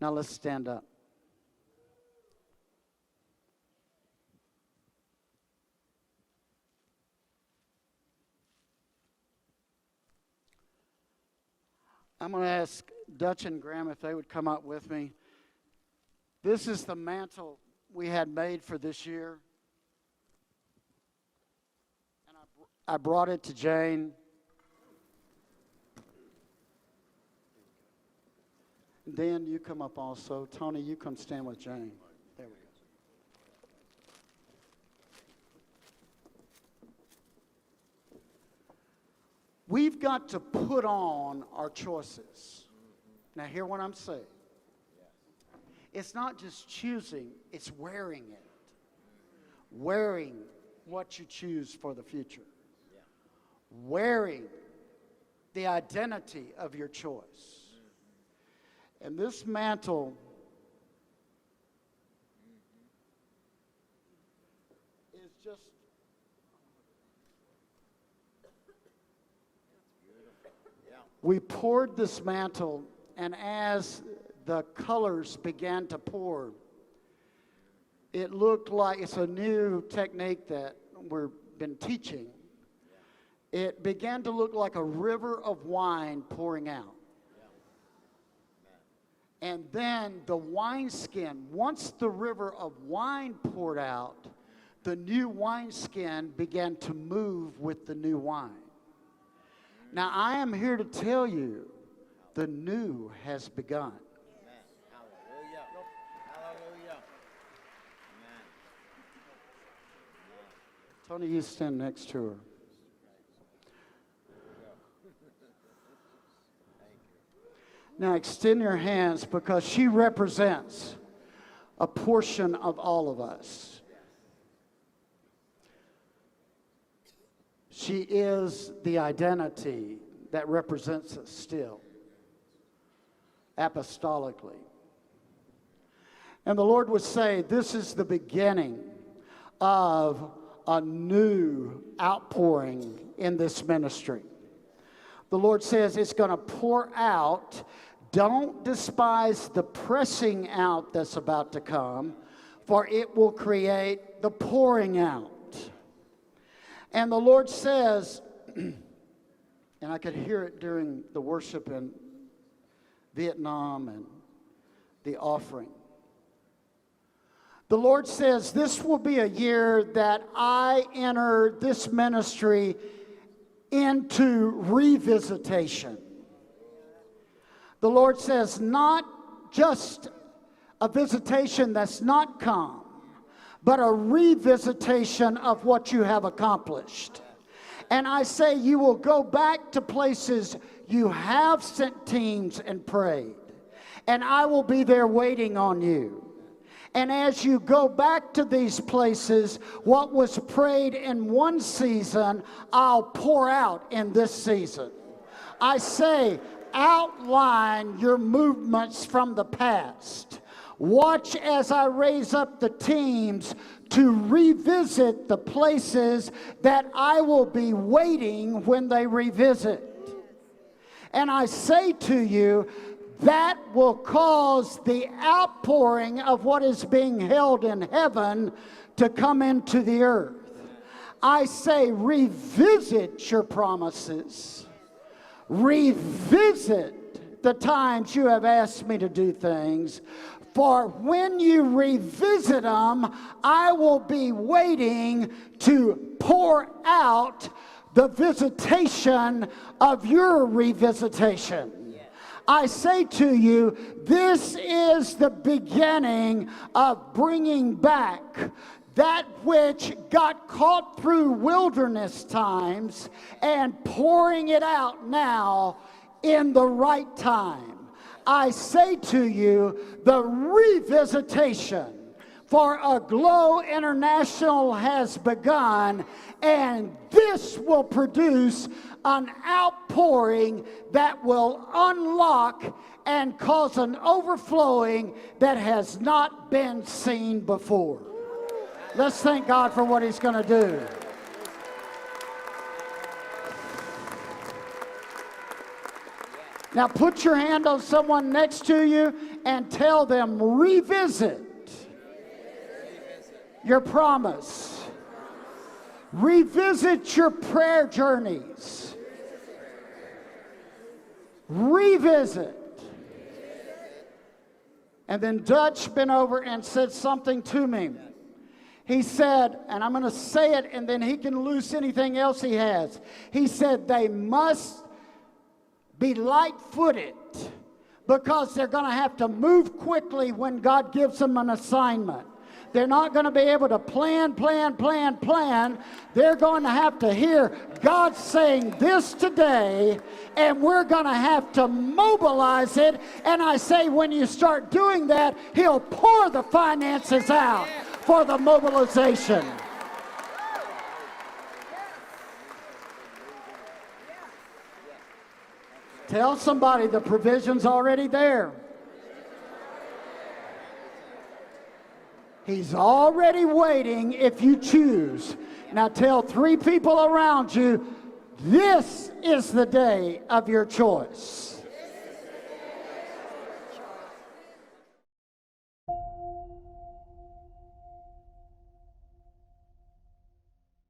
Now let's stand up. I'm going to ask Dutch and Graham if they would come up with me. This is the mantle we had made for this year. And I brought it to Jane. Dan, you come up also. Tony, you come stand with Jane. There we go. We've got to put on our choices. Now, hear what I'm saying. It's not just choosing, it's wearing it. Wearing what you choose for the future. Wearing the identity of your choice. And this mantle is just we poured this mantle, and as the colors began to pour, it looked like it's a new technique that we've been teaching. It began to look like a river of wine pouring out. And then the wineskin, once the river of wine poured out, the new wineskin began to move with the new wine. Now, I am here to tell you, the new has begun. Amen. Hallelujah. Hallelujah. Amen. Tony, you stand next to her. Now, extend your hands because she represents a portion of all of us. She is the identity that represents us still, apostolically. And the Lord would say, this is the beginning of a new outpouring in this ministry. The Lord says it's going to pour out. Don't despise the pressing out that's about to come, for it will create the pouring out. And the Lord says, and I could hear it during the worship in Vietnam and the offering. The Lord says, this will be a year that I enter this ministry into revisitation. The Lord says, not just a visitation that's not come, but a revisitation of what you have accomplished. And I say you will go back to places you have sent teams and prayed, and I will be there waiting on you. And as you go back to these places, what was prayed in one season, I'll pour out in this season. I say, outline your movements from the past. Watch as I raise up the teams to revisit the places that I will be waiting when they revisit. And I say to you, that will cause the outpouring of what is being held in heaven to come into the earth. I say, revisit your promises. Revisit the times you have asked me to do things. For when you revisit them, I will be waiting to pour out the visitation of your revisitation. I say to you, this is the beginning of bringing back that which got caught through wilderness times and pouring it out now in the right time. I say to you, the revisitation for Aglow International has begun, and this will produce an outpouring that will unlock and cause an overflowing that has not been seen before. Let's thank God for what He's going to do. Now put your hand on someone next to you and tell them, revisit your promise. Revisit your prayer journeys. Revisit. And then Dutch bent over and said something to me. He said, and I'm going to say it and then he can loose anything else he has. He said they must be light-footed because they're going to have to move quickly when God gives them an assignment. They're not going to be able to plan. They're going to have to hear God saying this today, and we're going to have to mobilize it. And I say when you start doing that, He'll pour the finances out for the mobilization. Tell somebody the provision's already there. He's already waiting if you choose. Now tell 3 people around you, this is the day of your choice.